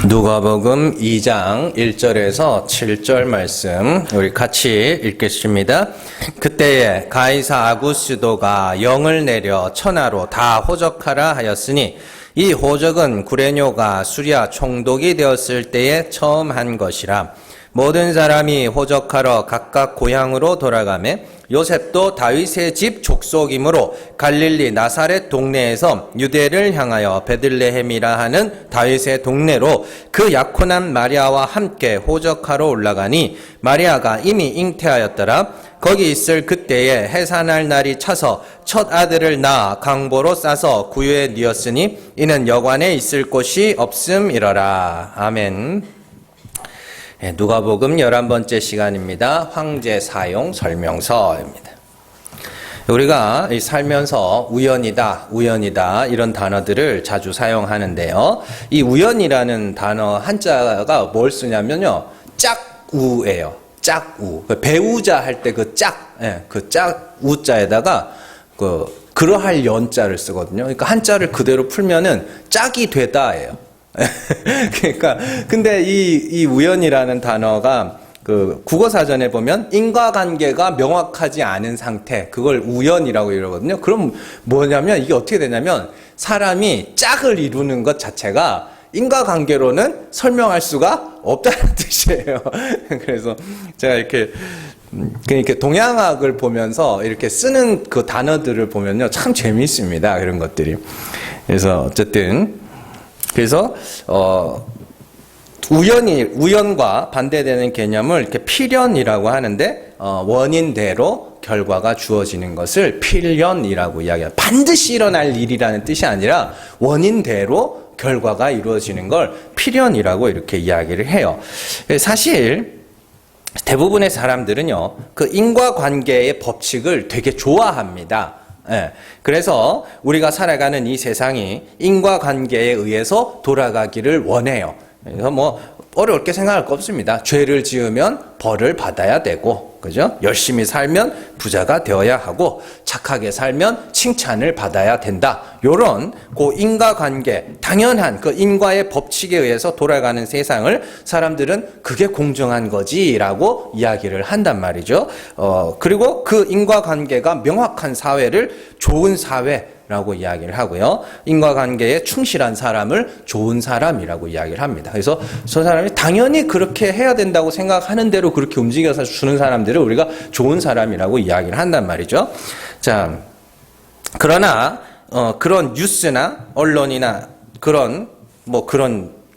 누가복음 2장 1절에서 7절 말씀 우리 같이 읽겠습니다. 그때에 가이사 아구스도가 영을 내려 천하로 다 호적하라 하였으니 이 호적은 구레뇨가 수랴 총독이 되었을 때에 처음 한 것이라. 모든 사람이 호적하러 각각 고향으로 돌아가매 요셉도 다윗의 집 족속이므로 갈릴리 나사렛 동네에서 유대를 향하여 베들레헴이라 하는 다윗의 동네로 그 약혼한 마리아와 함께 호적하러 올라가니 마리아가 이미 잉태하였더라. 거기 있을 그때에 해산할 날이 차서 첫 아들을 낳아 강보로 싸서 구유에 뉘었으니 이는 여관에 있을 곳이 없음이러라. 아멘. 누가복음 11번째 시간입니다. 황제 사용 설명서입니다. 우리가 살면서 우연이다 이런 단어들을 자주 사용하는데요. 이 우연이라는 단어 한자가 뭘 쓰냐면요. 짝우예요. 짝우. 배우자 할 때 그 짝우자에다가 그러할 연자를 쓰거든요. 그러니까 한자를 그대로 풀면은 짝이 되다예요. 그러니까 근데 이 우연이라는 단어가 그 국어사전에 보면 인과관계가 명확하지 않은 상태, 그걸 우연이라고 이러거든요. 그럼 뭐냐면 이게 어떻게 되냐면 사람이 짝을 이루는 것 자체가 인과관계로는 설명할 수가 없다는 뜻이에요. 그래서 제가 이렇게 동양학을 보면서 이렇게 쓰는 그 단어들을 보면요, 참 재미있습니다. 그런 것들이. 그래서 어쨌든 그래서 우연과 반대되는 개념을 이렇게 필연이라고 하는데 원인대로 결과가 주어지는 것을 필연이라고 이야기해요. 반드시 일어날 일이라는 뜻이 아니라 원인대로 결과가 이루어지는 걸 필연이라고 이렇게 이야기를 해요. 사실 대부분의 사람들은요, 그 인과관계의 법칙을 되게 좋아합니다. 예. 그래서 우리가 살아가는 이 세상이 인과관계에 의해서 돌아가기를 원해요. 그래서 어렵게 생각할 거 없습니다. 죄를 지으면 벌을 받아야 되고, 그죠? 열심히 살면 부자가 되어야 하고, 착하게 살면 칭찬을 받아야 된다. 요런 그 인과관계, 당연한 그 인과의 법칙에 의해서 돌아가는 세상을 사람들은 그게 공정한 거지라고 이야기를 한단 말이죠. 그리고 그 인과관계가 명확한 사회를 좋은 사회라고 이야기를 하고요. 인과관계에 충실한 사람을 좋은 사람이라고 이야기를 합니다. 그래서 저 사람이 당연히 그렇게 해야 된다고 생각하는 대로 그렇게 움직여서 주는 사람들을 우리가 좋은 사람이라고 이야기를 한단 말이죠. 자, 그러나 그런 뉴스나 언론이나 그런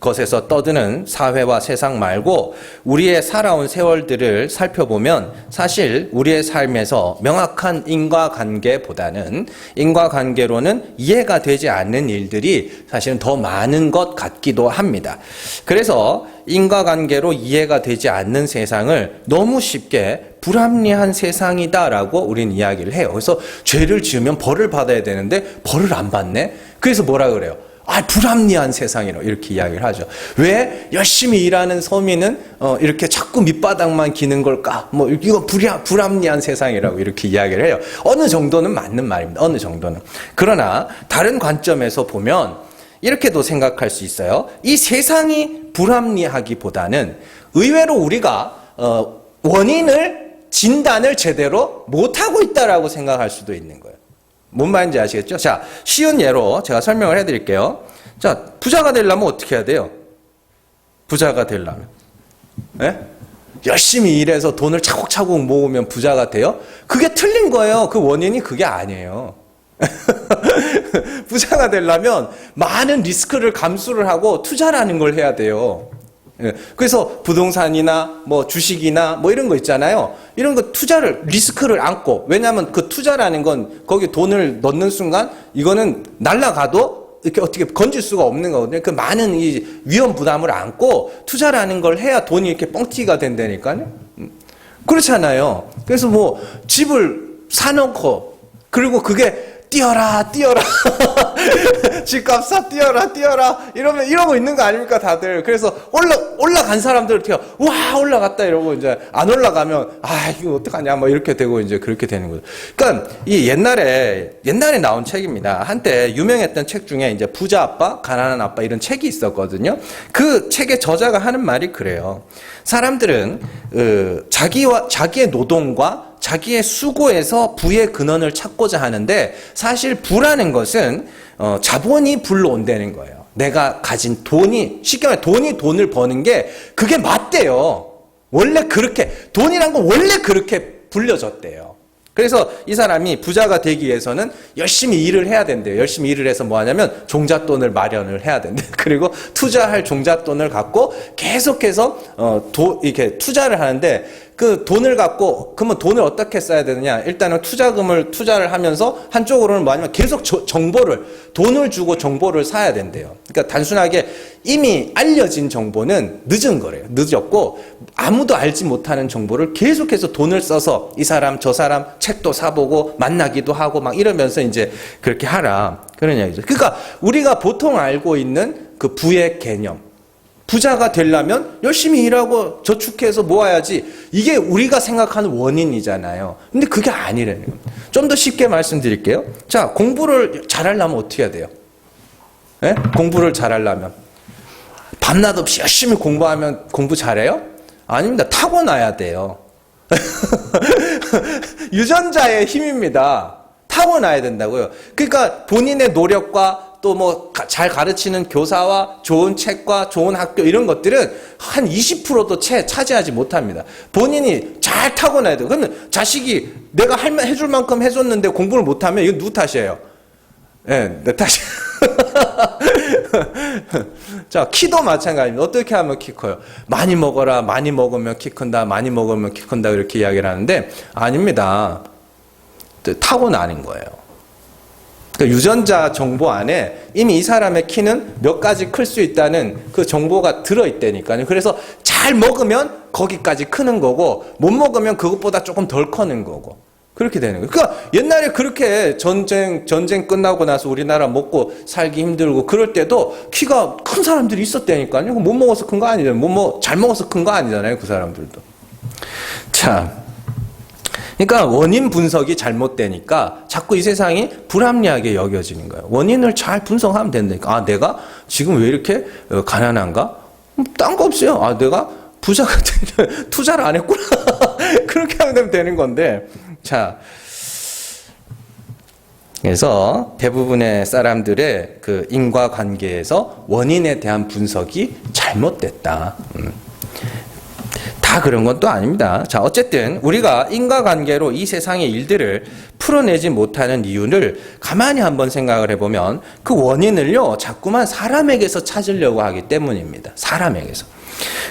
것에서 떠드는 사회와 세상 말고 우리의 살아온 세월들을 살펴보면 사실 우리의 삶에서 명확한 인과관계보다는 인과관계로는 이해가 되지 않는 일들이 사실은 더 많은 것 같기도 합니다. 그래서 인과관계로 이해가 되지 않는 세상을 너무 쉽게 불합리한 세상이다라고 우리는 이야기를 해요. 그래서 죄를 지으면 벌을 받아야 되는데 벌을 안 받네? 그래서 뭐라 그래요? 불합리한 세상이라고 이렇게 이야기를 하죠. 왜 열심히 일하는 서민은 이렇게 자꾸 밑바닥만 기는 걸까? 이거 불합리한 세상이라고 이렇게 이야기를 해요. 어느 정도는 맞는 말입니다. 어느 정도는. 그러나 다른 관점에서 보면 이렇게도 생각할 수 있어요. 이 세상이 불합리하기보다는 의외로 우리가 진단을 제대로 못하고 있다라고 생각할 수도 있는 거예요. 뭔 말인지 아시겠죠? 자, 쉬운 예로 제가 설명을 해드릴게요. 자, 부자가 되려면 어떻게 해야 돼요? 부자가 되려면. 네? 열심히 일해서 돈을 차곡차곡 모으면 부자가 돼요? 그게 틀린 거예요. 그 원인이 그게 아니에요. 부자가 되려면 많은 리스크를 감수를 하고 투자라는 걸 해야 돼요. 그래서 부동산이나 주식이나 이런 거 있잖아요. 이런 거 리스크를 안고, 왜냐하면 그 투자라는 건 거기 돈을 넣는 순간 이거는 날아가도 이렇게 어떻게 건질 수가 없는 거거든요. 그 많은 이 위험 부담을 안고 투자라는 걸 해야 돈이 이렇게 뻥튀기가 된다니까요. 그렇잖아요. 그래서 집을 사놓고 그리고 그게 뛰어라, 뛰어라. 집값 사, 뛰어라, 뛰어라. 이러고 있는 거 아닙니까, 다들. 그래서 올라간 사람들 어떻게, 와, 올라갔다 이러고 이제 안 올라가면, 아, 이거 어떡하냐, 뭐 이렇게 되고 이제 그렇게 되는 거죠. 그러니까 이 옛날에 나온 책입니다. 한때 유명했던 책 중에 이제 부자 아빠, 가난한 아빠 이런 책이 있었거든요. 그 책의 저자가 하는 말이 그래요. 사람들은, 자기의 노동과 자기의 수고에서 부의 근원을 찾고자 하는데 사실 부라는 것은 자본이 불러온다는 거예요. 내가 가진 돈이, 쉽게 말해 돈을 버는 게 그게 맞대요. 원래 그렇게, 돈이란 건 원래 그렇게 불려졌대요. 그래서 이 사람이 부자가 되기 위해서는 열심히 일을 해야 된대요. 열심히 일을 해서 뭐 하냐면 종잣돈을 마련을 해야 된대. 그리고 투자할 종잣돈을 갖고 계속해서 이렇게 투자를 하는데 그 돈을 갖고 그러면 돈을 어떻게 써야 되느냐? 일단은 투자를 하면서 한쪽으로는 뭐 하냐면 계속 돈을 주고 정보를 사야 된대요. 그러니까 단순하게 이미 알려진 정보는 늦은 거래요. 늦었고 아무도 알지 못하는 정보를 계속해서 돈을 써서 이 사람 저 사람 책도 사보고 만나기도 하고 막 이러면서 이제 그렇게 하라 그런 얘기죠. 그러니까 우리가 보통 알고 있는 그 부의 개념, 부자가 되려면 열심히 일하고 저축해서 모아야지, 이게 우리가 생각하는 원인이잖아요. 근데 그게 아니라는 겁니다. 좀 더 쉽게 말씀드릴게요. 자, 공부를 잘하려면 어떻게 해야 돼요? 네? 공부를 잘하려면 밤낮 없이 열심히 공부하면 공부 잘해요? 아닙니다. 타고나야 돼요. 유전자의 힘입니다. 타고나야 된다고요. 그러니까 본인의 노력과 또 뭐 잘 가르치는 교사와 좋은 책과 좋은 학교 이런 것들은 한 20%도 차지하지 못합니다. 본인이 잘 타고나야 돼요. 그러면 자식이 내가 해줄 만큼 해줬는데 공부를 못하면 이건 누구 탓이에요? 네, 내 탓이에요. 자, 키도 마찬가지입니다. 어떻게 하면 키 커요? 많이 먹어라. 많이 먹으면 키 큰다. 많이 먹으면 키 큰다. 이렇게 이야기를 하는데 아닙니다. 타고나는 거예요. 그러니까 유전자 정보 안에 이미 이 사람의 키는 몇 가지 클 수 있다는 그 정보가 들어있다니까요. 그래서 잘 먹으면 거기까지 크는 거고 못 먹으면 그것보다 조금 덜 크는 거고 그렇게 되는 거예요. 그러니까 옛날에 그렇게 전쟁 끝나고 나서 우리나라 먹고 살기 힘들고 그럴 때도 키가 큰 사람들이 있었다니까요. 못 먹어서 큰 거 아니잖아요. 잘 먹어서 큰 거 아니잖아요. 그 사람들도. 자, 그러니까 원인 분석이 잘못되니까 자꾸 이 세상이 불합리하게 여겨지는 거예요. 원인을 잘 분석하면 된다니까. 아, 내가 지금 왜 이렇게 가난한가? 딴 거 없어요. 아, 내가 부자가 투자를 안 했구나. 그렇게 하면 되는 건데. 자, 그래서 대부분의 사람들의 그 인과관계에서 원인에 대한 분석이 잘못됐다. 다 그런 건 또 아닙니다. 자, 어쨌든 우리가 인과관계로 이 세상의 일들을 풀어내지 못하는 이유를 가만히 한번 생각을 해보면 그 원인을요, 자꾸만 사람에게서 찾으려고 하기 때문입니다. 사람에게서.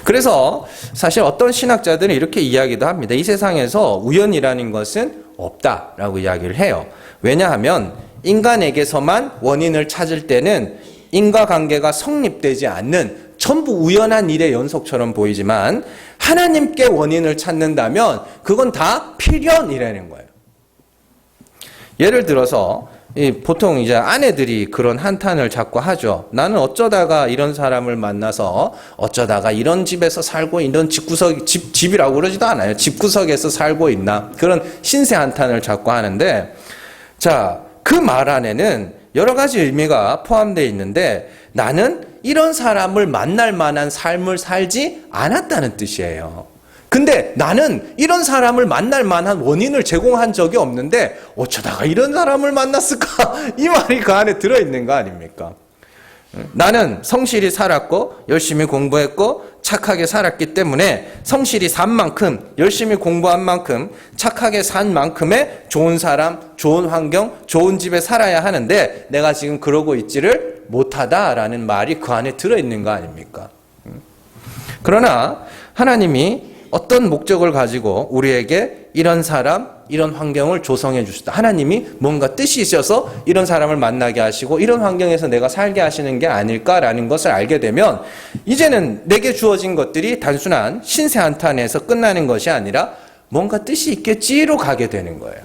그래서 사실 어떤 신학자들은 이렇게 이야기도 합니다. 이 세상에서 우연이라는 것은 없다라고 이야기를 해요. 왜냐하면 인간에게서만 원인을 찾을 때는 인과관계가 성립되지 않는 전부 우연한 일의 연속처럼 보이지만 하나님께 원인을 찾는다면 그건 다 필연이라는 거예요. 예를 들어서 보통 이제 아내들이 그런 한탄을 자꾸 하죠. 나는 어쩌다가 이런 사람을 만나서 어쩌다가 이런 집에서 살고 이런 집이라고 그러지도 않아요. 집구석에서 살고 있나. 그런 신세 한탄을 자꾸 하는데, 자, 그 말 안에는 여러 가지 의미가 포함되어 있는데 나는 이런 사람을 만날 만한 삶을 살지 않았다는 뜻이에요. 근데 나는 이런 사람을 만날 만한 원인을 제공한 적이 없는데 어쩌다가 이런 사람을 만났을까? 이 말이 그 안에 들어있는 거 아닙니까? 나는 성실히 살았고 열심히 공부했고 착하게 살았기 때문에 성실히 산 만큼 열심히 공부한 만큼 착하게 산 만큼의 좋은 사람, 좋은 환경, 좋은 집에 살아야 하는데 내가 지금 그러고 있지를 못하다라는 말이 그 안에 들어있는 거 아닙니까? 그러나 하나님이 어떤 목적을 가지고 우리에게 이런 사람, 이런 환경을 조성해 주시다. 하나님이 뭔가 뜻이 있어서 이런 사람을 만나게 하시고 이런 환경에서 내가 살게 하시는 게 아닐까라는 것을 알게 되면 이제는 내게 주어진 것들이 단순한 신세 한탄에서 끝나는 것이 아니라 뭔가 뜻이 있겠지로 가게 되는 거예요.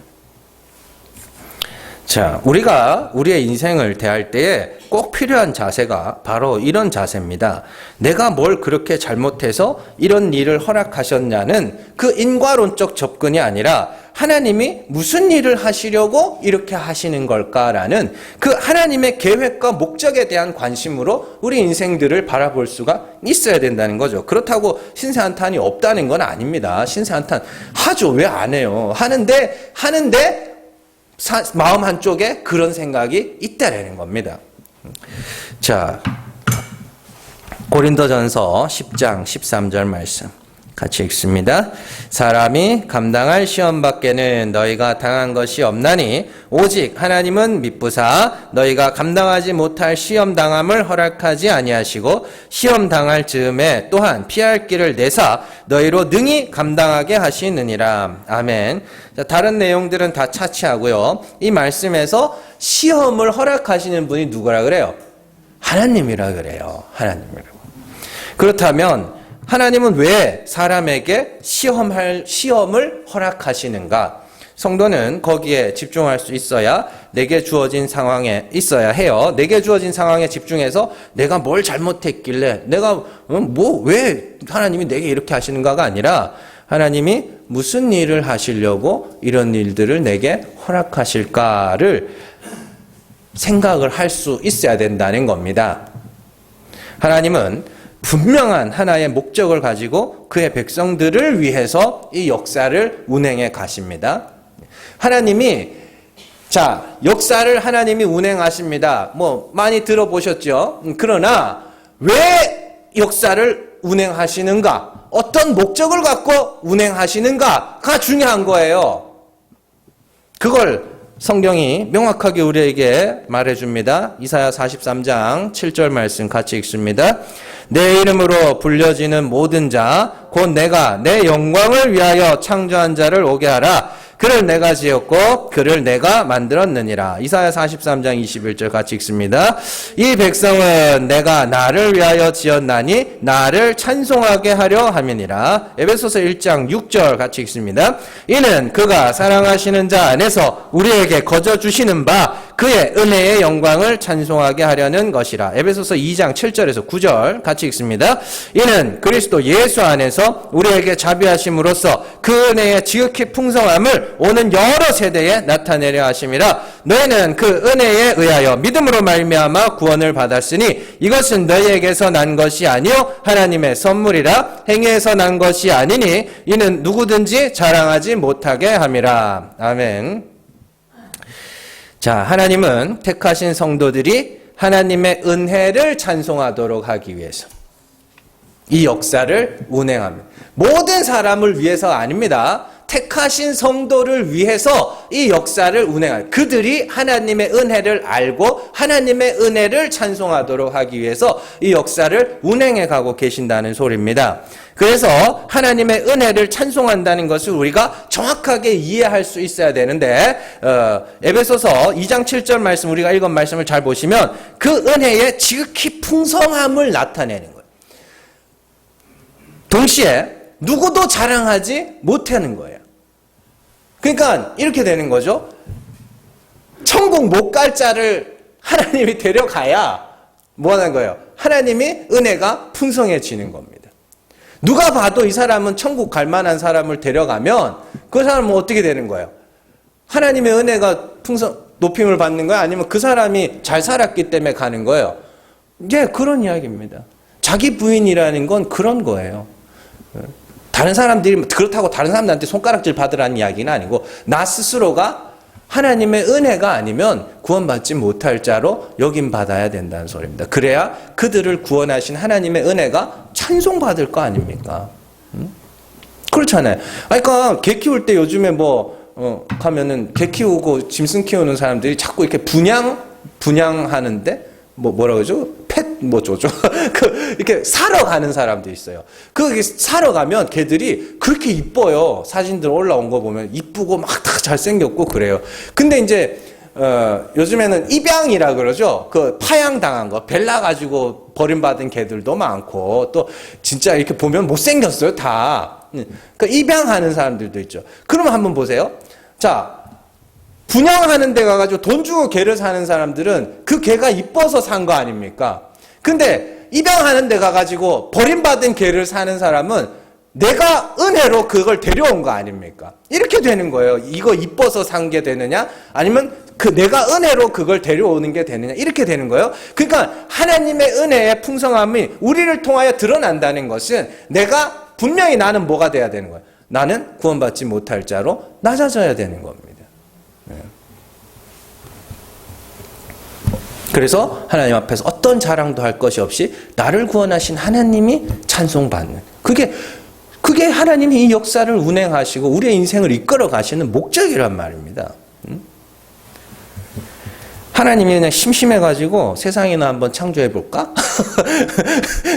자, 우리가 우리의 인생을 대할 때에 꼭 필요한 자세가 바로 이런 자세입니다. 내가 뭘 그렇게 잘못해서 이런 일을 허락하셨냐는 그 인과론적 접근이 아니라 하나님이 무슨 일을 하시려고 이렇게 하시는 걸까라는 그 하나님의 계획과 목적에 대한 관심으로 우리 인생들을 바라볼 수가 있어야 된다는 거죠. 그렇다고 신세한탄이 없다는 건 아닙니다. 신세한탄 하죠. 왜 안 해요? 하는데 마음 한쪽에 그런 생각이 있다라는 겁니다. 자, 고린도전서 10장 13절 말씀 같이 읽습니다. 사람이 감당할 시험 밖에는 너희가 당한 것이 없나니 오직 하나님은 미쁘사 너희가 감당하지 못할 시험 당함을 허락하지 아니하시고 시험 당할 즈음에 또한 피할 길을 내사 너희로 능히 감당하게 하시느니라. 아멘. 자, 다른 내용들은 다 차치하고요. 이 말씀에서 시험을 허락하시는 분이 누구라 그래요? 하나님이라 그래요. 하나님이라고. 그렇다면 하나님은 왜 사람에게 시험을 허락하시는가? 성도는 거기에 집중할 수 있어야 내게 주어진 상황에 있어야 해요. 내게 주어진 상황에 집중해서 내가 뭘 잘못했길래 왜 하나님이 내게 이렇게 하시는가가 아니라 하나님이 무슨 일을 하시려고 이런 일들을 내게 허락하실까를 생각을 할 수 있어야 된다는 겁니다. 하나님은 분명한 하나의 목적을 가지고 그의 백성들을 위해서 이 역사를 운행해 가십니다. 하나님이 역사를 하나님이 운행하십니다. 많이 들어보셨죠? 그러나 왜 역사를 운행하시는가? 어떤 목적을 갖고 운행하시는가가 중요한 거예요. 그걸 성경이 명확하게 우리에게 말해줍니다. 이사야 43장 7절 말씀 같이 읽습니다. 내 이름으로 불려지는 모든 자, 곧 내가 내 영광을 위하여 창조한 자를 오게 하라. 그를 내가 지었고 그를 내가 만들었느니라. 이사야 43장 21절 같이 읽습니다. 이 백성은 내가 나를 위하여 지었나니 나를 찬송하게 하려 함이니라. 에베소서 1장 6절 같이 읽습니다. 이는 그가 사랑하시는 자 안에서 우리에게 거저 주시는 바 그의 은혜의 영광을 찬송하게 하려는 것이라. 에베소서 2장 7절에서 9절 같이 읽습니다. 이는 그리스도 예수 안에서 우리에게 자비하심으로써 그 은혜의 지극히 풍성함을 오는 여러 세대에 나타내려 하심이라. 너희는 그 은혜에 의하여 믿음으로 말미암아 구원을 받았으니 이것은 너희에게서 난 것이 아니요 하나님의 선물이라. 행위에서 난 것이 아니니 이는 누구든지 자랑하지 못하게 함이라. 아멘. 자, 하나님은 택하신 성도들이 하나님의 은혜를 찬송하도록 하기 위해서 이 역사를 운행합니다. 모든 사람을 위해서 아닙니다. 택하신 성도를 위해서 이 역사를 운행합니다. 그들이 하나님의 은혜를 알고 하나님의 은혜를 찬송하도록 하기 위해서 이 역사를 운행해 가고 계신다는 소리입니다. 그래서 하나님의 은혜를 찬송한다는 것을 우리가 정확하게 이해할 수 있어야 되는데 에베소서 2장 7절 말씀 우리가 읽은 말씀을 잘 보시면 그 은혜의 지극히 풍성함을 나타내는 거예요. 동시에 누구도 자랑하지 못하는 거예요. 그러니까 이렇게 되는 거죠. 천국 못 갈 자를 하나님이 데려가야 뭐 하는 거예요? 하나님이 은혜가 풍성해지는 겁니다. 누가 봐도 이 사람은 천국 갈 만한 사람을 데려가면 그 사람은 어떻게 되는 거예요? 하나님의 은혜가 높임을 받는 거야? 아니면 그 사람이 잘 살았기 때문에 가는 거예요? 예, 그런 이야기입니다. 자기 부인이라는 건 그런 거예요. 다른 사람들이 그렇다고 다른 사람들한테 손가락질 받으라는 이야기는 아니고 나 스스로가 하나님의 은혜가 아니면 구원받지 못할 자로 여김받아야 된다는 소리입니다. 그래야 그들을 구원하신 하나님의 은혜가 찬송받을 거 아닙니까? 그렇잖아요. 그러니까 개 키울 때 요즘에 가면은 개 키우고 짐승 키우는 사람들이 자꾸 이렇게 분양하는데 뭐라 그러죠? 쪼죠? 이렇게 사러 가는 사람도 있어요. 사러 가면 개들이 그렇게 이뻐요. 사진들 올라온 거 보면 이쁘고 막 다 잘생겼고 그래요. 근데 이제, 요즘에는 입양이라 그러죠? 파양당한 거, 벨라 가지고 버림받은 개들도 많고, 또 진짜 이렇게 보면 못생겼어요, 다. 입양하는 사람들도 있죠. 그러면 한번 보세요. 자, 분양하는 데 가가지고 돈 주고 개를 사는 사람들은 그 개가 이뻐서 산 거 아닙니까? 근데 입양하는 데 가가지고 버림받은 개를 사는 사람은 내가 은혜로 그걸 데려온 거 아닙니까? 이렇게 되는 거예요. 이거 이뻐서 산 게 되느냐? 아니면 내가 은혜로 그걸 데려오는 게 되느냐? 이렇게 되는 거예요. 그러니까 하나님의 은혜의 풍성함이 우리를 통하여 드러난다는 것은 내가 분명히 나는 뭐가 돼야 되는 거예요? 나는 구원받지 못할 자로 낮아져야 되는 겁니다. 네. 그래서 하나님 앞에서 어떤 자랑도 할 것이 없이 나를 구원하신 하나님이 찬송받는, 그게 하나님이 이 역사를 운행하시고 우리의 인생을 이끌어 가시는 목적이란 말입니다. 하나님이 그냥 심심해가지고 세상이나 한번 창조해볼까?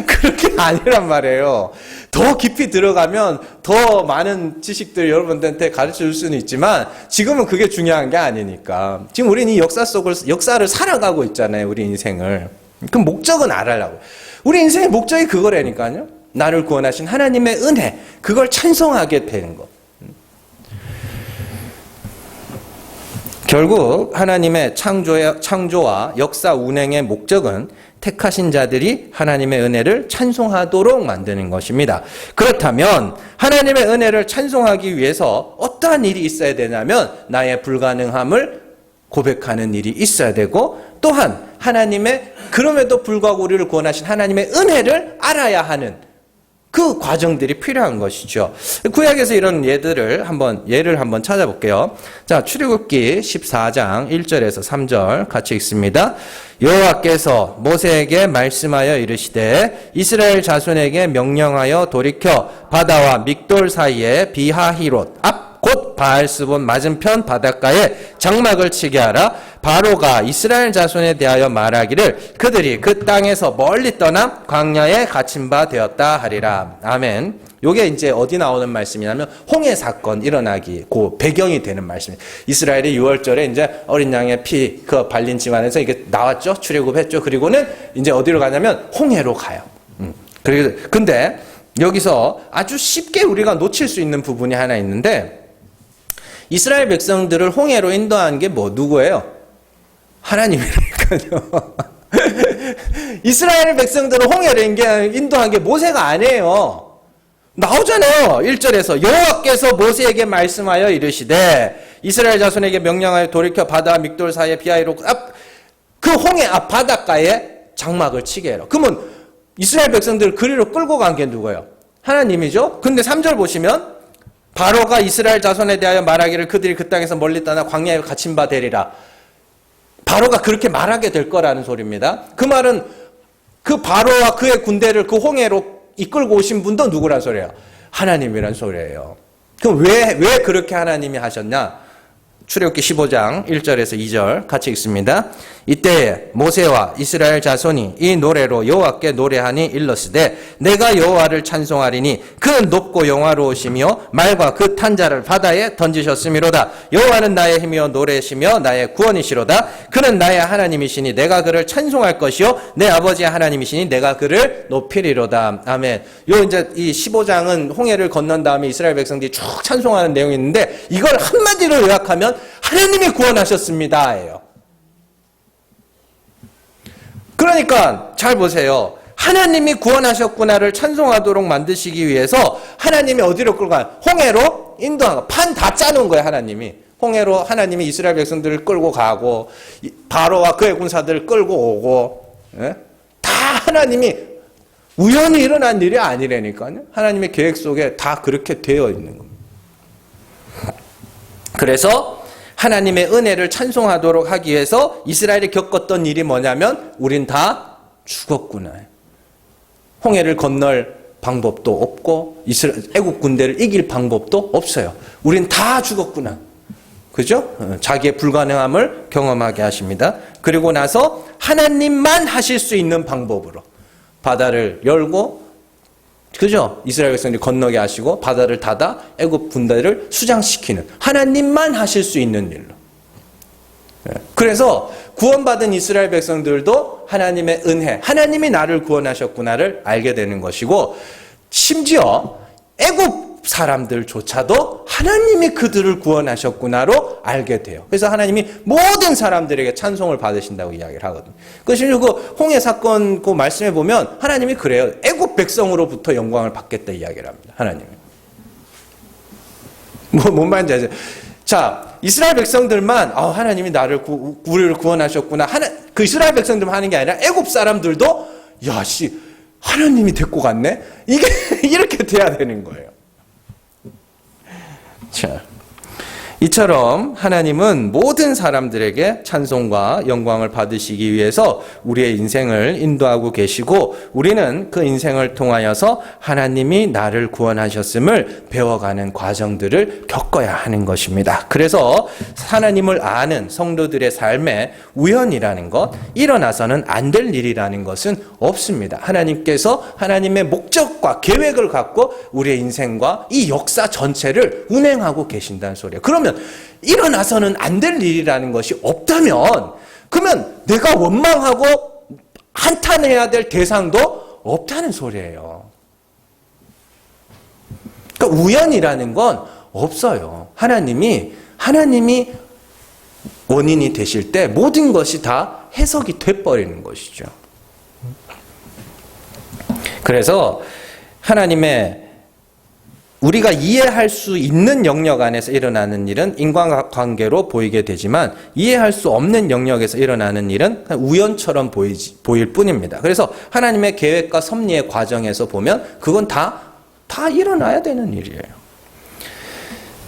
그렇게 아니란 말이에요. 더 깊이 들어가면 더 많은 지식들 여러분들한테 가르쳐 줄 수는 있지만 지금은 그게 중요한 게 아니니까. 지금 우리는 이 역사를 살아가고 있잖아요. 우리 인생을. 그 목적은 알아라고. 우리 인생의 목적이 그거라니까요. 나를 구원하신 하나님의 은혜, 그걸 찬송하게 되는 것. 결국 하나님의 창조와 역사 운행의 목적은 택하신 자들이 하나님의 은혜를 찬송하도록 만드는 것입니다. 그렇다면 하나님의 은혜를 찬송하기 위해서 어떠한 일이 있어야 되냐면 나의 불가능함을 고백하는 일이 있어야 되고, 또한 하나님의 그럼에도 불구하고 우리를 구원하신 하나님의 은혜를 알아야 하는 그 과정들이 필요한 것이죠. 구약에서 이런 예를 한번 찾아볼게요. 자, 출애굽기 14장 1절에서 3절 같이 읽습니다. 여호와께서 모세에게 말씀하여 이르시되 이스라엘 자손에게 명령하여 돌이켜 바다와 믹돌 사이에 비하히롯 앞 곧 바알스본 맞은편 바닷가에 장막을 치게 하라. 바로가 이스라엘 자손에 대하여 말하기를 그들이 그 땅에서 멀리 떠나 광야에 갇힌 바 되었다 하리라. 아멘. 요게 이제 어디 나오는 말씀이냐면 홍해 사건 일어나기 그 배경이 되는 말씀이에요. 이스라엘이 6월절에 이제 어린 양의 피 그 발린 집안에서 이게 나왔죠. 출애굽했죠. 그리고는 이제 어디로 가냐면 홍해로 가요. 근데 여기서 아주 쉽게 우리가 놓칠 수 있는 부분이 하나 있는데, 이스라엘 백성들을 홍해로 인도한 게 누구예요? 하나님이니까요. 이스라엘 백성들을 홍해로 인도한 게 모세가 아니에요. 나오잖아요. 1절에서 여호와께서 모세에게 말씀하여 이르시되 이스라엘 자손에게 명령하여 돌이켜 바다와 믹돌 사이에 비하히롯 그 홍해 앞 바닷가에 장막을 치게 해라. 그러면 이스라엘 백성들을 그리로 끌고 간 게 누구예요? 하나님이죠. 근데 3절 보시면 바로가 이스라엘 자손에 대하여 말하기를 그들이 그 땅에서 멀리 떠나 광야에 갇힌 바 되리라. 바로가 그렇게 말하게 될 거라는 소리입니다. 그 말은 그 바로와 그의 군대를 그 홍해로 이끌고 오신 분도 누구란 소리예요? 하나님이란 소리예요. 그럼 왜 그렇게 하나님이 하셨냐? 출애굽기 15장 1절에서 2절 같이 읽습니다. 이때에 모세와 이스라엘 자손이 이 노래로 여호와께 노래하니 일렀으되 내가 여호와를 찬송하리니 그는 높고 영화로우시며 말과 그 탄자를 바다에 던지셨음이로다. 여호와는 나의 힘이요 노래시며 나의 구원이시로다. 그는 나의 하나님이시니 내가 그를 찬송할 것이요 내 아버지의 하나님이시니 내가 그를 높이리로다. 아멘. 이제 이 15장은 홍해를 건넌 다음에 이스라엘 백성들이 쭉 찬송하는 내용이 있는데, 이걸 한마디로 요약하면 하나님이 구원하셨습니다예요. 그러니까 잘 보세요. 하나님이 구원하셨구나를 찬송하도록 만드시기 위해서 하나님이 어디로 끌고 가요? 홍해로 인도한 거. 판 다 짜놓은 거예요. 하나님이. 홍해로 하나님이 이스라엘 백성들을 끌고 가고 바로와 그의 군사들을 끌고 오고, 예? 다 하나님이 우연히 일어난 일이 아니라니까요. 하나님의 계획 속에 다 그렇게 되어 있는 겁니다. 그래서 하나님의 은혜를 찬송하도록 하기 위해서 이스라엘이 겪었던 일이 뭐냐면 우린 다 죽었구나. 홍해를 건널 방법도 없고 애국 군대를 이길 방법도 없어요. 우린 다 죽었구나. 그죠? 자기의 불가능함을 경험하게 하십니다. 그리고 나서 하나님만 하실 수 있는 방법으로 바다를 열고, 그죠? 이스라엘 백성들이 건너게 하시고 바다를 닫아 애굽 군대를 수장시키는, 하나님만 하실 수 있는 일로. 그래서 구원받은 이스라엘 백성들도 하나님의 은혜, 하나님이 나를 구원하셨구나를 알게 되는 것이고, 심지어 애굽 사람들조차도 하나님이 그들을 구원하셨구나로 알게 돼요. 그래서 하나님이 모든 사람들에게 찬송을 받으신다고 이야기를 하거든요. 그래서 그 홍해 사건 그 말씀에 보면 하나님이 그래요. 애굽 백성으로부터 영광을 받겠다 이야기를 합니다. 하나님이. 뭔 말인지 아세요? 자, 이스라엘 백성들만 하나님이 우리를 구원하셨구나. 그 이스라엘 백성들만 하는 게 아니라 애굽 사람들도 하나님이 데리고 갔네? 이게 이렇게 돼야 되는 거예요. 자, 이처럼 하나님은 모든 사람들에게 찬송과 영광을 받으시기 위해서 우리의 인생을 인도하고 계시고 우리는 그 인생을 통하여서 하나님이 나를 구원하셨음을 배워가는 과정들을 겪어야 하는 것입니다. 그래서 하나님을 아는 성도들의 삶에 우연이라는 것, 일어나서는 안 될 일이라는 것은 없습니다. 하나님께서 하나님의 목적과 계획을 갖고 우리의 인생과 이 역사 전체를 운행하고 계신다는 소리예요. 그러면 일어나서는 안 될 일이라는 것이 없다면 그러면 내가 원망하고 한탄해야 될 대상도 없다는 소리예요. 그러니까 우연이라는 건 없어요. 하나님이 원인이 되실 때 모든 것이 다 해석이 돼버리는 것이죠. 그래서 하나님의 우리가 이해할 수 있는 영역 안에서 일어나는 일은 인간관계로 보이게 되지만 이해할 수 없는 영역에서 일어나는 일은 우연처럼 보일 뿐입니다. 그래서 하나님의 계획과 섭리의 과정에서 보면 그건 다 일어나야 되는 일이에요.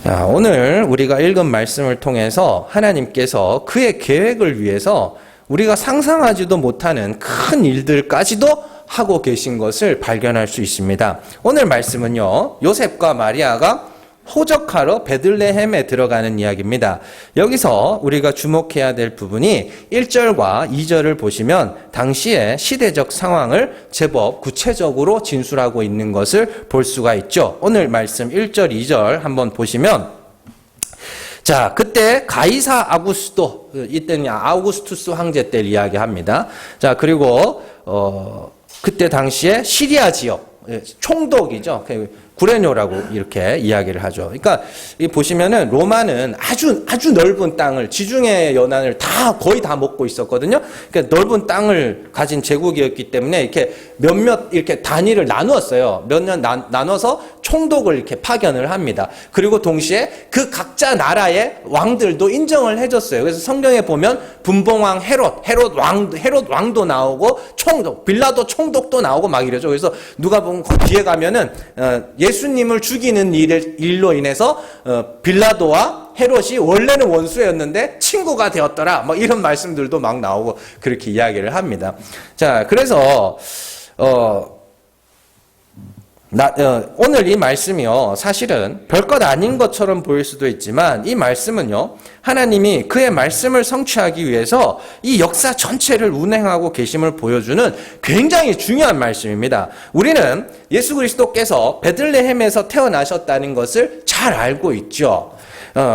자, 오늘 우리가 읽은 말씀을 통해서 하나님께서 그의 계획을 위해서 우리가 상상하지도 못하는 큰 일들까지도 하고 계신 것을 발견할 수 있습니다. 오늘 말씀은요, 요셉과 마리아가 호적하러 베들레헴에 들어가는 이야기입니다. 여기서 우리가 주목해야 될 부분이 1절과 2절을 보시면 당시의 시대적 상황을 제법 구체적으로 진술하고 있는 것을 볼 수가 있죠. 오늘 말씀 1절, 2절 한번 보시면 자, 그때 가이사 아구스도, 이때는 아우구스투스 황제 때를 이야기합니다. 자, 그리고 그때 당시에 시리아 지역, 총독이죠. 구레뇨라고 이렇게 이야기를 하죠. 그러니까 보시면은 로마는 아주 넓은 땅을, 지중해 연안을 거의 다 먹고 있었거든요. 그러니까 넓은 땅을 가진 제국이었기 때문에 이렇게 몇몇 이렇게 단위를 나누었어요. 몇 년 나눠서 총독을 이렇게 파견을 합니다. 그리고 동시에 그 각자 나라의 왕들도 인정을 해줬어요. 그래서 성경에 보면 분봉왕 헤롯 왕도 나오고 빌라도 총독도 나오고 막 이러죠. 그래서 누가 보면 그 뒤에 가면은 예수님을 죽이는 일로 인해서 빌라도와 헤롯이 원래는 원수였는데 친구가 되었더라. 뭐 이런 말씀들도 막 나오고 그렇게 이야기를 합니다. 자, 그래서 오늘 이 말씀이요, 사실은 별것 아닌 것처럼 보일 수도 있지만 이 말씀은요, 하나님이 그의 말씀을 성취하기 위해서 이 역사 전체를 운행하고 계심을 보여주는 굉장히 중요한 말씀입니다. 우리는 예수 그리스도께서 베들레헴에서 태어나셨다는 것을 잘 알고 있죠.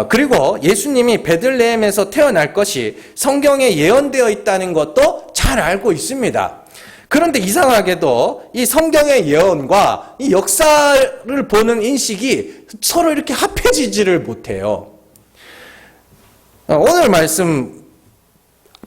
그리고 예수님이 베들레헴에서 태어날 것이 성경에 예언되어 있다는 것도 잘 알고 있습니다. 그런데 이상하게도 이 성경의 예언과 이 역사를 보는 인식이 서로 이렇게 합해지지를 못해요. 오늘 말씀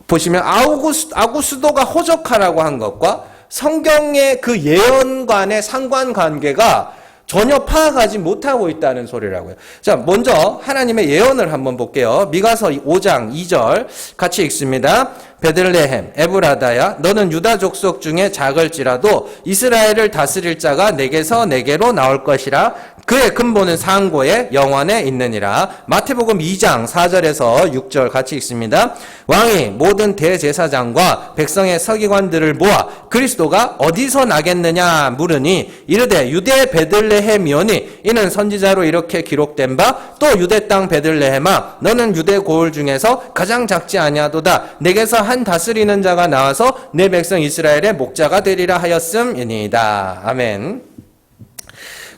보시면 아구스도가 호적하라고 한 것과 성경의 그 예언관의 상관관계가 전혀 파악하지 못하고 있다는 소리라고요. 자, 먼저 하나님의 예언을 한번 볼게요. 미가서 5장 2절 같이 읽습니다. 베들레헴 에브라다야, 너는 유다 족속 중에 작을지라도 이스라엘을 다스릴 자가 내게서 내게로 나올 것이라. 그의 근본은 상고에 영원에 있느니라. 마태복음 2장 4절에서 6절 같이 읽습니다. 왕이 모든 대제사장과 백성의 서기관들을 모아 그리스도가 어디서 나겠느냐 물으니 이르되 유대 베들레헴이오니 이는 선지자로 이렇게 기록된 바 또 유대 땅 베들레헴아 너는 유대 고을 중에서 가장 작지 아니하도다. 내게서 한 다스리는 자가 나와서 내 백성 이스라엘의 목자가 되리라 하였음이니이다. 아멘.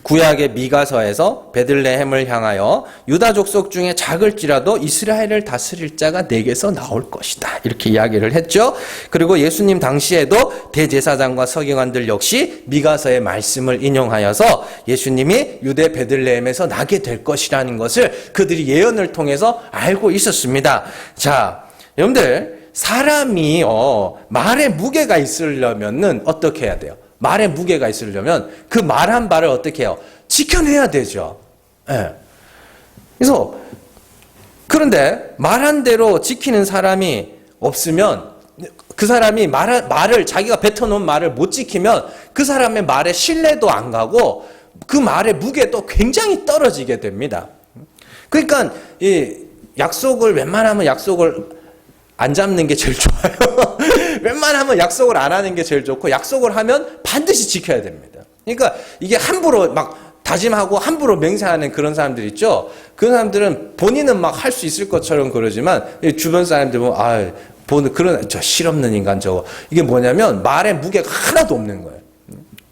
구약의 미가서에서 베들레헴을 향하여 유다 족속 중에 작을지라도 이스라엘을 다스릴 자가 내게서 나올 것이다. 이렇게 이야기를 했죠. 그리고 예수님 당시에도 대제사장과 서기관들 역시 미가서의 말씀을 인용하여서 예수님이 유대 베들레헴에서 나게 될 것이라는 것을 그들이 예언을 통해서 알고 있었습니다. 자, 여러분들, 사람이 말에 무게가 있으려면은 어떻게 해야 돼요? 말에 무게가 있으려면 그 말한 바를 어떻게 해요? 지켜내야 되죠. 예. 그래서 그런데 말한 대로 지키는 사람이 없으면 그 사람이 말을 자기가 뱉어놓은 말을 못 지키면 그 사람의 말에 신뢰도 안 가고 그 말의 무게도 굉장히 떨어지게 됩니다. 그러니까 이 약속을 웬만하면 약속을 안 잡는 게 제일 좋아요. 웬만하면 약속을 안 하는 게 제일 좋고 약속을 하면 반드시 지켜야 됩니다. 그러니까 이게 함부로 막 다짐하고 함부로 맹세하는 그런 사람들 있죠. 그 사람들은 본인은 막 할 수 있을 것처럼 그러지만 주변 사람들 보면 보는 그런 저 실없는 인간 저거 이게 뭐냐면 말에 무게가 하나도 없는 거예요.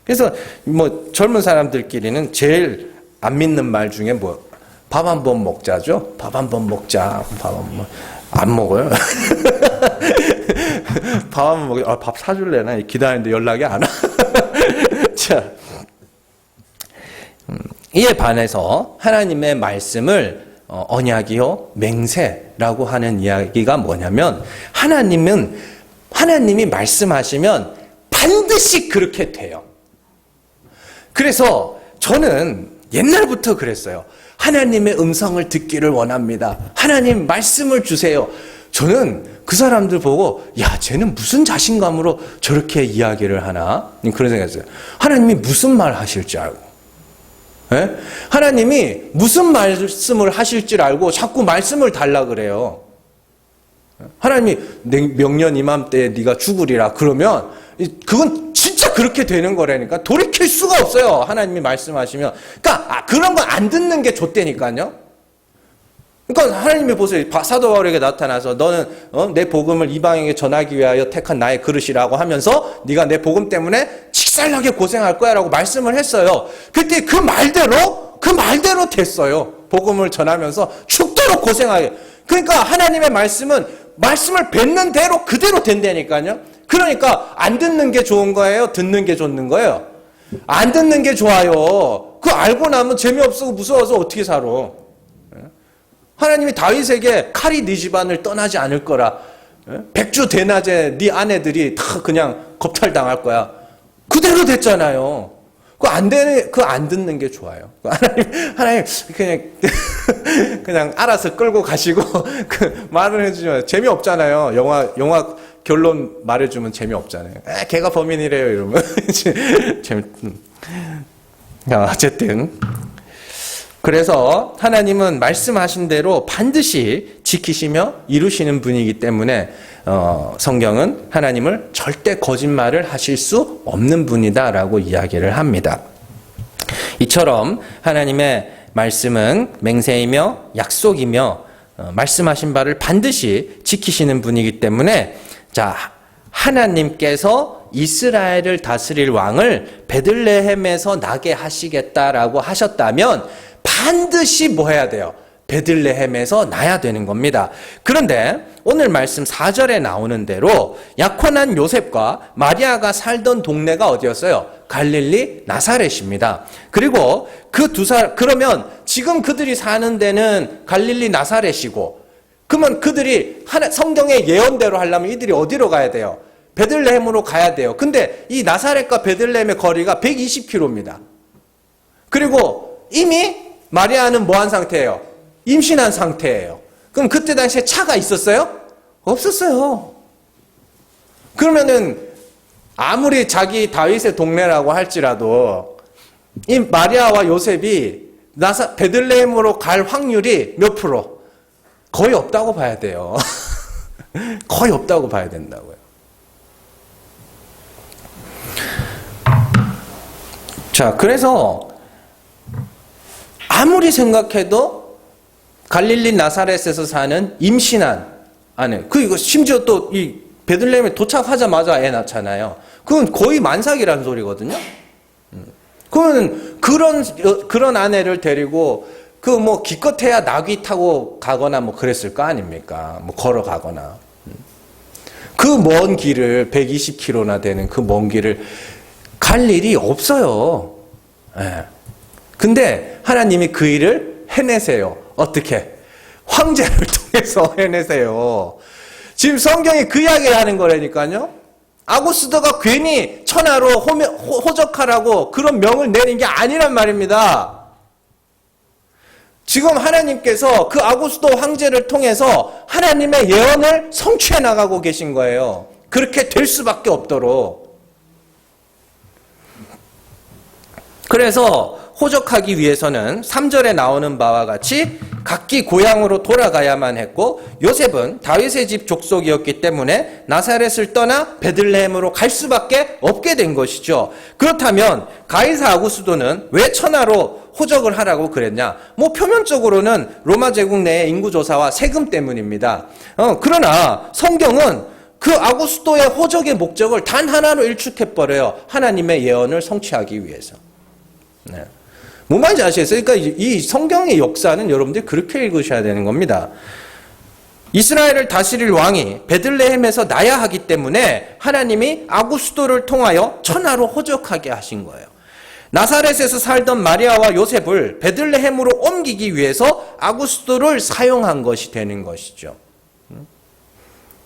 그래서 뭐 젊은 사람들끼리는 제일 안 믿는 말 중에 뭐 밥 한 번 먹자죠. 밥 한 번 먹자. 밥 한 번 안 먹어요. 밥 한 번 먹어. 밥 사줄래나 기다리는데 연락이 안 와. 자, 이에 반해서 하나님의 말씀을 언약이요 맹세라고 하는 이야기가 뭐냐면 하나님이 말씀하시면 반드시 그렇게 돼요. 그래서 저는 옛날부터 그랬어요. 하나님의 음성을 듣기를 원합니다. 하나님 말씀을 주세요. 저는 그 사람들 보고 야 쟤는 무슨 자신감으로 저렇게 이야기를 하나 그런 생각했어요. 하나님이 무슨 말 하실 줄 알고 예? 하나님이 무슨 말씀을 하실 줄 알고 자꾸 말씀을 달라 그래요. 하나님이 명년 이맘때에 네가 죽으리라 그러면 그건 진짜 그렇게 되는 거라니까 돌이킬 수가 없어요. 하나님이 말씀하시면. 그러니까 그런 건 안 듣는 게 좋다니까요. 그러니까 하나님이 보세요. 사도 바울에게 나타나서 너는 내 복음을 이방인에게 전하기 위하여 택한 나의 그릇이라고 하면서 네가 내 복음 때문에 직살나게 고생할 거야 라고 말씀을 했어요. 그때 그 말대로 됐어요. 복음을 전하면서 죽도록 고생하게. 그러니까 하나님의 말씀을 뱉는 대로 그대로 된다니까요. 그러니까 안 듣는 게 좋은 거예요? 듣는 게 좋는 거예요? 안 듣는 게 좋아요. 그거 알고 나면 재미없고 무서워서 어떻게 살아? 하나님이 다윗에게 칼이 네 집안을 떠나지 않을 거라. 백주 대낮에 네 아내들이 다 그냥 겁탈당할 거야. 그대로 됐잖아요. 그거 안 듣는 게 좋아요. 하나님 그냥 알아서 끌고 가시고 그 말을 해주면 재미없잖아요. 영화 결론 말해주면 재미없잖아요. 걔가 범인이래요 이러면 어쨌든 그래서 하나님은 말씀하신 대로 반드시 지키시며 이루시는 분이기 때문에 성경은 하나님을 절대 거짓말을 하실 수 없는 분이다라고 이야기를 합니다. 이처럼 하나님의 말씀은 맹세이며 약속이며 말씀하신 바를 반드시 지키시는 분이기 때문에 자, 하나님께서 이스라엘을 다스릴 왕을 베들레헴에서 나게 하시겠다라고 하셨다면 반드시 뭐 해야 돼요? 베들레헴에서 나야 되는 겁니다. 그런데 오늘 말씀 4절에 나오는 대로 약혼한 요셉과 마리아가 살던 동네가 어디였어요? 갈릴리 나사렛입니다. 그리고 그 그러면 지금 그들이 사는 데는 갈릴리 나사렛이고 그러면 그들이 성경의 예언대로 하려면 이들이 어디로 가야 돼요? 베들레헴으로 가야 돼요. 근데 이 나사렛과 베들레헴의 거리가 120km입니다. 그리고 이미 마리아는 뭐한 상태예요? 임신한 상태예요. 그럼 그때 당시에 차가 있었어요? 없었어요. 그러면은 아무리 자기 다윗의 동네라고 할지라도 이 마리아와 요셉이 베들레헴으로 갈 확률이 몇 프로? 거의 없다고 봐야 돼요. 거의 없다고 봐야 된다고요. 자, 그래서 아무리 생각해도 갈릴리 나사렛에서 사는 임신한 아내, 이거 심지어 또 이 베들레헴에 도착하자마자 애 낳잖아요. 그건 거의 만삭이라는 소리거든요. 그러면 그런 아내를 데리고 그 뭐 기껏해야 나귀 타고 가거나 뭐 그랬을 거 아닙니까? 뭐 걸어가거나. 그 먼 길을 120km나 되는 그 먼 길을 갈 일이 없어요. 예. 근데 하나님이 그 일을 해내세요. 어떻게? 황제를 통해서 해내세요. 지금 성경이 그 이야기를 하는 거라니까요. 아구스도가 괜히 천하로 호적하라고 그런 명을 내린 게 아니란 말입니다. 지금 하나님께서 그 아구스도 황제를 통해서 하나님의 예언을 성취해 나가고 계신 거예요. 그렇게 될 수밖에 없도록. 그래서 호적하기 위해서는 3절에 나오는 바와 같이 각기 고향으로 돌아가야만 했고, 요셉은 다윗의 집 족속이었기 때문에 나사렛을 떠나 베들레헴으로 갈 수밖에 없게 된 것이죠. 그렇다면 가이사 아구스도는 왜 천하로 호적을 하라고 그랬냐? 뭐 표면적으로는 로마 제국 내의 인구조사와 세금 때문입니다. 그러나 성경은 그 아구스도의 호적의 목적을 단 하나로 일축해버려요. 하나님의 예언을 성취하기 위해서. 네. 뭔 말인지 아시겠어요? 그러니까 이 성경의 역사는 여러분들이 그렇게 읽으셔야 되는 겁니다. 이스라엘을 다스릴 왕이 베들레헴에서 나야 하기 때문에 하나님이 아구스도를 통하여 천하로 호적하게 하신 거예요. 나사렛에서 살던 마리아와 요셉을 베들레헴으로 옮기기 위해서 아구스도를 사용한 것이 되는 것이죠.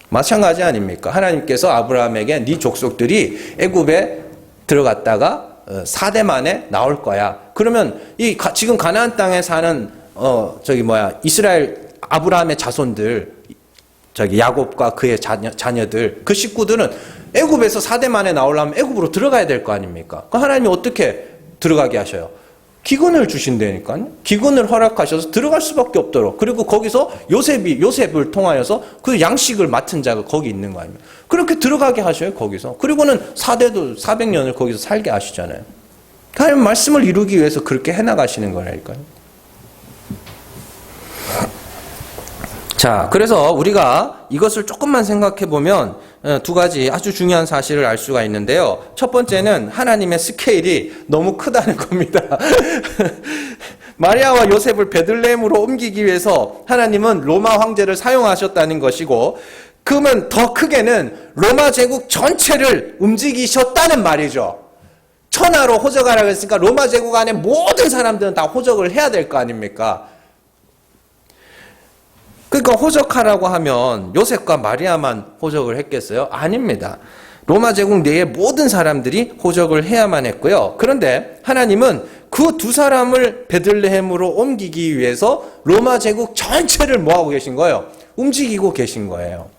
마찬가지 아닙니까? 하나님께서 아브라함에게 네 족속들이 애굽에 들어갔다가 4대 만에 나올 거야. 그러면 지금 가나안 땅에 사는 이스라엘 아브라함의 자손들, 야곱과 그의 자녀들, 그 식구들은 애굽에서 4대 만에 나오려면 애굽으로 들어가야 될 거 아닙니까? 그 하나님이 어떻게 들어가게 하셔요? 기근을 주신다니까요. 기근을 허락하셔서 들어갈 수밖에 없도록. 그리고 거기서 요셉을 통하여서 그 양식을 맡은 자가 거기 있는 거 아닙니까? 그렇게 들어가게 하셔요, 거기서. 그리고는 4대도 400년을 거기서 살게 하시잖아요. 하나님 말씀을 이루기 위해서 그렇게 해나가시는 거라니까요. 자, 그래서 우리가 이것을 조금만 생각해 보면 두 가지 아주 중요한 사실을 알 수가 있는데요. 첫 번째는 하나님의 스케일이 너무 크다는 겁니다. 마리아와 요셉을 베들레헴으로 옮기기 위해서 하나님은 로마 황제를 사용하셨다는 것이고, 그러면 더 크게는 로마 제국 전체를 움직이셨다는 말이죠. 천하로 호적하라고 했으니까 로마 제국 안에 모든 사람들은 다 호적을 해야 될 거 아닙니까? 그러니까 호적하라고 하면 요셉과 마리아만 호적을 했겠어요? 아닙니다. 로마 제국 내의 모든 사람들이 호적을 해야만 했고요. 그런데 하나님은 그 두 사람을 베들레헴으로 옮기기 위해서 로마 제국 전체를 뭐하고 계신 거예요? 움직이고 계신 거예요.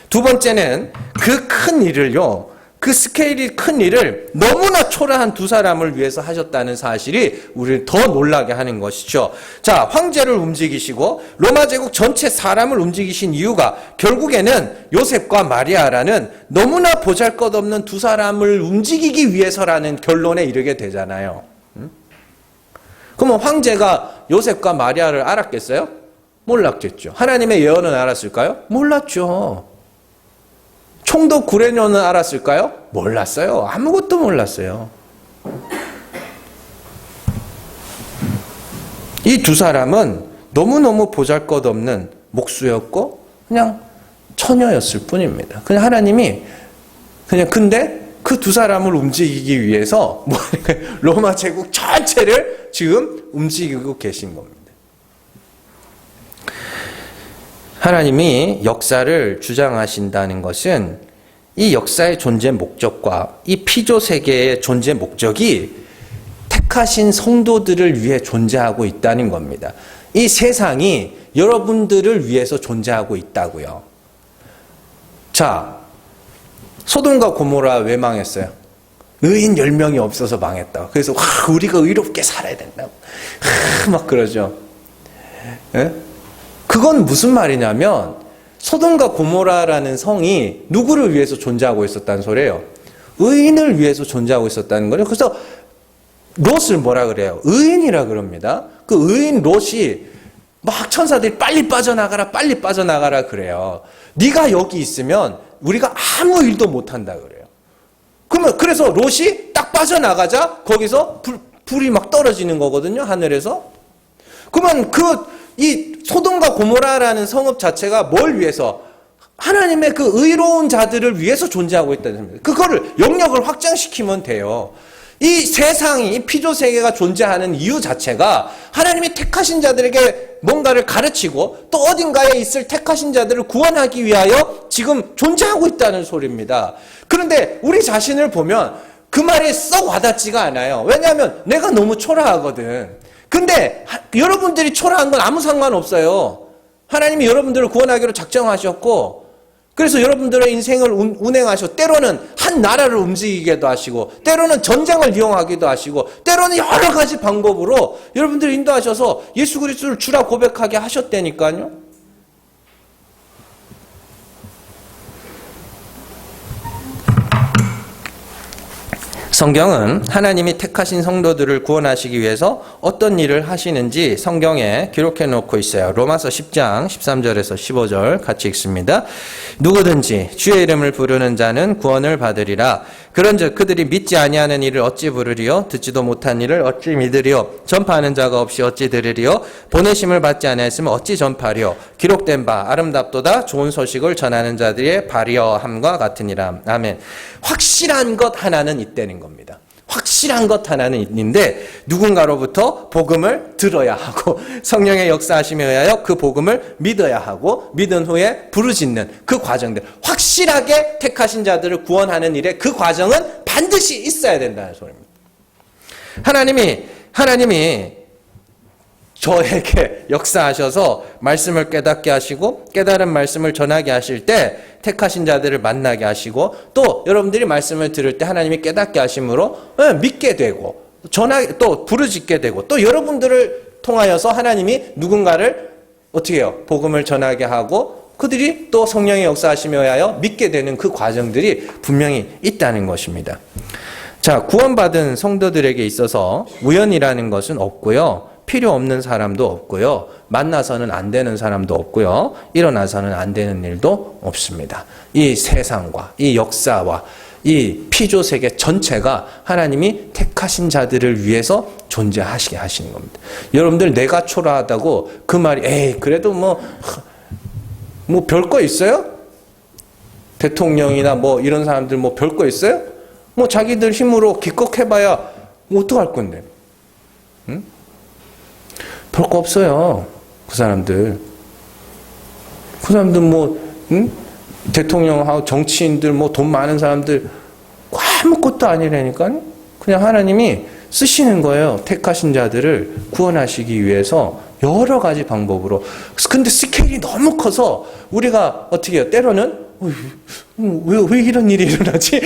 두 번째는 그 큰 일을요, 그 스케일이 큰 일을 너무나 초라한 두 사람을 위해서 하셨다는 사실이 우리를 더 놀라게 하는 것이죠. 자, 황제를 움직이시고 로마 제국 전체 사람을 움직이신 이유가 결국에는 요셉과 마리아라는 너무나 보잘것없는 두 사람을 움직이기 위해서라는 결론에 이르게 되잖아요. 그러면 황제가 요셉과 마리아를 알았겠어요? 몰랐겠죠. 하나님의 예언은 알았을까요? 몰랐죠. 총독 구레뇨는 알았을까요? 몰랐어요. 아무것도 몰랐어요. 이 두 사람은 너무너무 보잘것없는 목수였고 그냥 처녀였을 뿐입니다. 그냥 하나님이 근데 그 두 사람을 움직이기 위해서 로마 제국 전체를 지금 움직이고 계신 겁니다. 하나님이 역사를 주장하신다는 것은 이 역사의 존재 목적과 이 피조 세계의 존재 목적이 택하신 성도들을 위해 존재하고 있다는 겁니다. 이 세상이 여러분들을 위해서 존재하고 있다고요. 자, 소돔과 고모라 왜 망했어요? 의인 10명이 없어서 망했다. 그래서 우리가 의롭게 살아야 된다고 막 그러죠. 예? 그건 무슨 말이냐면 소돔과 고모라라는 성이 누구를 위해서 존재하고 있었다는 소리예요? 의인을 위해서 존재하고 있었다는 거예요. 그래서 롯을 뭐라 그래요? 의인이라 그럽니다. 그 의인 롯이 막 천사들이 빨리 빠져나가라 그래요. 네가 여기 있으면 우리가 아무 일도 못한다 그래요. 그래서 롯이 딱 빠져나가자 거기서 불이 막 떨어지는 거거든요, 하늘에서. 그러면 이 소돔과 고모라라는 성읍 자체가 뭘 위해서? 하나님의 그 의로운 자들을 위해서 존재하고 있다는 겁니다. 그거를 영역을 확장시키면 돼요. 이 세상이, 이 피조 세계가 존재하는 이유 자체가 하나님이 택하신 자들에게 뭔가를 가르치고 또 어딘가에 있을 택하신 자들을 구원하기 위하여 지금 존재하고 있다는 소리입니다. 그런데 우리 자신을 보면 그 말이 썩 와닿지가 않아요. 왜냐하면 내가 너무 초라하거든. 근데 여러분들이 초라한 건 아무 상관없어요. 하나님이 여러분들을 구원하기로 작정하셨고, 그래서 여러분들의 인생을 운행하시고, 때로는 한 나라를 움직이기도 하시고, 때로는 전쟁을 이용하기도 하시고, 때로는 여러 가지 방법으로 여러분들을 인도하셔서 예수 그리스도를 주라 고백하게 하셨다니까요. 성경은 하나님이 택하신 성도들을 구원하시기 위해서 어떤 일을 하시는지 성경에 기록해 놓고 있어요. 로마서 10장 13절에서 15절 같이 읽습니다. 누구든지 주의 이름을 부르는 자는 구원을 받으리라. 그런즉 그들이 믿지 아니하는 일을 어찌 부르리요? 듣지도 못한 일을 어찌 믿으리요? 전파하는 자가 없이 어찌 들으리요? 보내심을 받지 아니하였으면 어찌 전파리요? 기록된 바 아름답도다 좋은 소식을 전하는 자들의 발이어함과 같으니라. 아멘. 확실한 것 하나는 있다는 겁니다. 확실한 것 하나는 있는데 누군가로부터 복음을 들어야 하고 성령의 역사하심에 의하여 그 복음을 믿어야 하고 믿은 후에 부르짖는 그 과정들, 확실하게 택하신 자들을 구원하는 일에 그 과정은 반드시 있어야 된다는 소리입니다. 하나님이 저에게 역사하셔서 말씀을 깨닫게 하시고 깨달은 말씀을 전하게 하실 때 택하신 자들을 만나게 하시고 또 여러분들이 말씀을 들을 때 하나님이 깨닫게 하심으로 믿게 되고 또 부르짖게 되고 또 여러분들을 통하여서 하나님이 누군가를 어떻게 해요? 복음을 전하게 하고 그들이 또 성령의 역사하심에 의하여 믿게 되는 그 과정들이 분명히 있다는 것입니다. 자, 구원받은 성도들에게 있어서 우연이라는 것은 없고요. 필요 없는 사람도 없고요. 만나서는 안 되는 사람도 없고요. 일어나서는 안 되는 일도 없습니다. 이 세상과 이 역사와 이 피조세계 전체가 하나님이 택하신 자들을 위해서 존재하시게 하시는 겁니다. 여러분들 내가 초라하다고 그 말이 에이 그래도 뭐 별거 있어요? 대통령이나 뭐 이런 사람들 뭐 별거 있어요? 뭐 자기들 힘으로 기껏 해봐야 뭐 어떡할 건데? 응? 별거 없어요. 그 사람들 뭐 대통령하고 정치인들 뭐 돈 많은 사람들 아무것도 아니라니까요. 그냥 하나님이 쓰시는 거예요. 택하신 자들을 구원하시기 위해서 여러 가지 방법으로. 근데 스케일이 너무 커서 우리가 어떻게 해요? 때로는 왜 이런 일이 일어나지?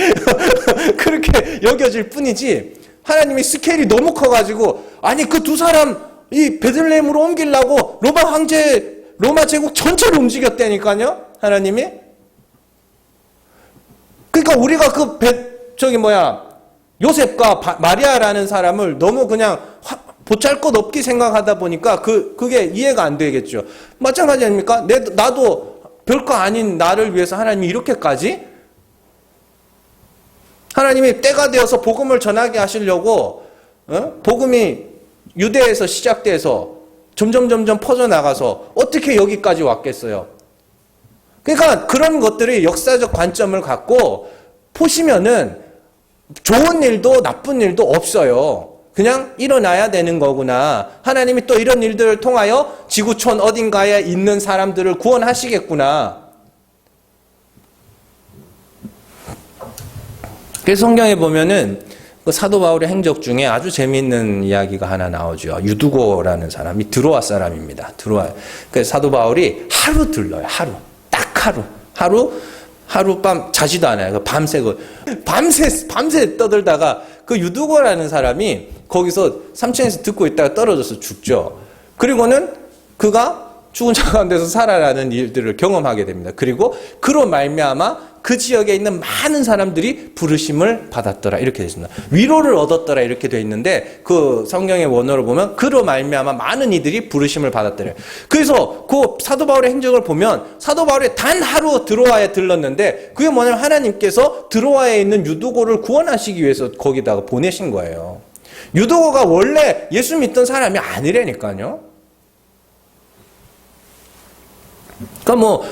그렇게 여겨질 뿐이지 하나님이 스케일이 너무 커가지고 아니 그 두 사람 이 베들레헴으로 옮기려고 로마 제국 전체를 움직였다니까요. 하나님이. 그러니까 우리가 요셉과 마리아라는 사람을 너무 그냥 보잘것없게 생각하다 보니까 그게 이해가 안 되겠죠. 마찬가지 아닙니까? 나도 별거 아닌 나를 위해서 하나님이 이렇게까지 하나님이 때가 되어서 복음을 전하게 하시려고 복음이 유대에서 시작돼서 점점 퍼져나가서 어떻게 여기까지 왔겠어요? 그러니까 그런 것들이 역사적 관점을 갖고 보시면은 좋은 일도 나쁜 일도 없어요. 그냥 일어나야 되는 거구나. 하나님이 또 이런 일들을 통하여 지구촌 어딘가에 있는 사람들을 구원하시겠구나. 그래서 성경에 보면은 그 사도 바울의 행적 중에 아주 재미있는 이야기가 하나 나오죠. 유두고라는 사람이 드로아 사람입니다. 그래서 사도 바울이 하루 들러요. 딱 하룻밤 자지도 않아요. 밤새 떠들다가 그 유두고라는 사람이 거기서 3층에서 듣고 있다가 떨어져서 죽죠. 그리고는 그가 죽은 자 가운데서 살아나는 일들을 경험하게 됩니다. 그리고 그로 말미암아 그 지역에 있는 많은 사람들이 부르심을 받았더라 이렇게 되어 있습니다. 위로를 얻었더라 이렇게 되어 있는데 그 성경의 원어를 보면 그로 말미암아 많은 이들이 부르심을 받았더라. 그래서 그 사도 바울의 행적을 보면 사도 바울이 단 하루 드로아에 들렀는데 그게 뭐냐면 하나님께서 드로아에 있는 유두고를 구원하시기 위해서 거기다가 보내신 거예요. 유도가 원래 예수 믿던 사람이 아니라니까요. 그러니까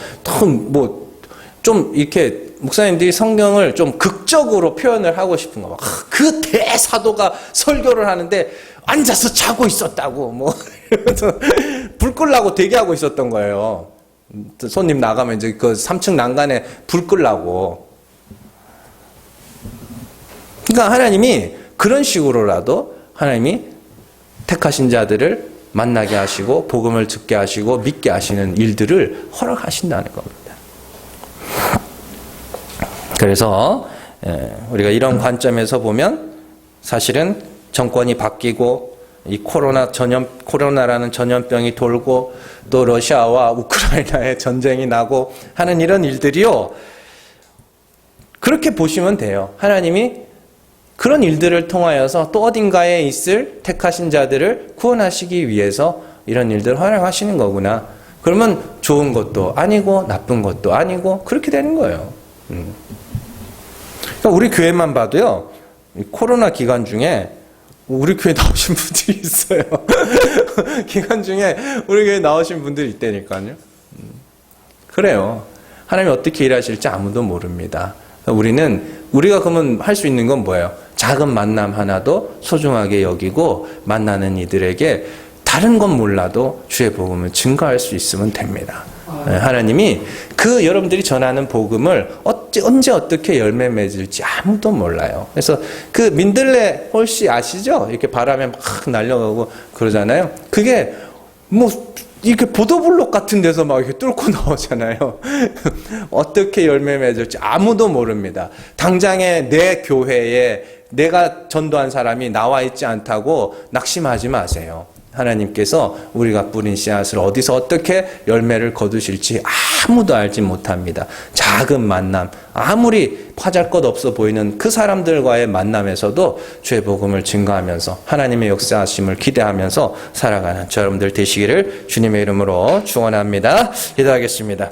좀 이렇게 목사님들이 성경을 좀 극적으로 표현을 하고 싶은 거. 그 대사도가 설교를 하는데 앉아서 자고 있었다고 이러면서 불 끌라고 대기하고 있었던 거예요. 손님 나가면 이제 그 3층 난간에 불 끌라고. 그러니까 하나님이 그런 식으로라도 하나님이 택하신 자들을 만나게 하시고 복음을 듣게 하시고 믿게 하시는 일들을 허락하신다는 겁니다. 그래서 우리가 이런 관점에서 보면 사실은 정권이 바뀌고 이 코로나라는 전염병이 돌고 또 러시아와 우크라이나의 전쟁이 나고 하는 이런 일들이요. 그렇게 보시면 돼요. 하나님이 그런 일들을 통하여서 또 어딘가에 있을 택하신 자들을 구원하시기 위해서 이런 일들을 허락하시는 거구나. 그러면 좋은 것도 아니고 나쁜 것도 아니고 그렇게 되는 거예요. 그러니까 우리 교회만 봐도요. 코로나 기간 중에 우리 교회 나오신 분들이 있어요. 기간 중에 우리 교회 나오신 분들이 있다니까요. 그래요. 하나님이 어떻게 일하실지 아무도 모릅니다. 우리가 그러면 할 수 있는 건 뭐예요? 작은 만남 하나도 소중하게 여기고 만나는 이들에게 다른 건 몰라도 주의 복음을 증거할 수 있으면 됩니다. 하나님이 그 여러분들이 전하는 복음을 언제 어떻게 열매 맺을지 아무도 몰라요. 그래서 그 민들레 홀씨 아시죠? 이렇게 바람에 막 날려가고 그러잖아요. 그게 이렇게 보도블록 같은 데서 막 이렇게 뚫고 나오잖아요. 어떻게 열매 맺을지 아무도 모릅니다. 당장에 내 교회에 내가 전도한 사람이 나와 있지 않다고 낙심하지 마세요. 하나님께서 우리가 뿌린 씨앗을 어디서 어떻게 열매를 거두실지 아무도 알지 못합니다. 작은 만남, 아무리 파잘것 없어 보이는 그 사람들과의 만남에서도 주의 복음을 증거하면서 하나님의 역사하심을 기대하면서 살아가는 저 여러분들 되시기를 주님의 이름으로 축원합니다. 기도하겠습니다.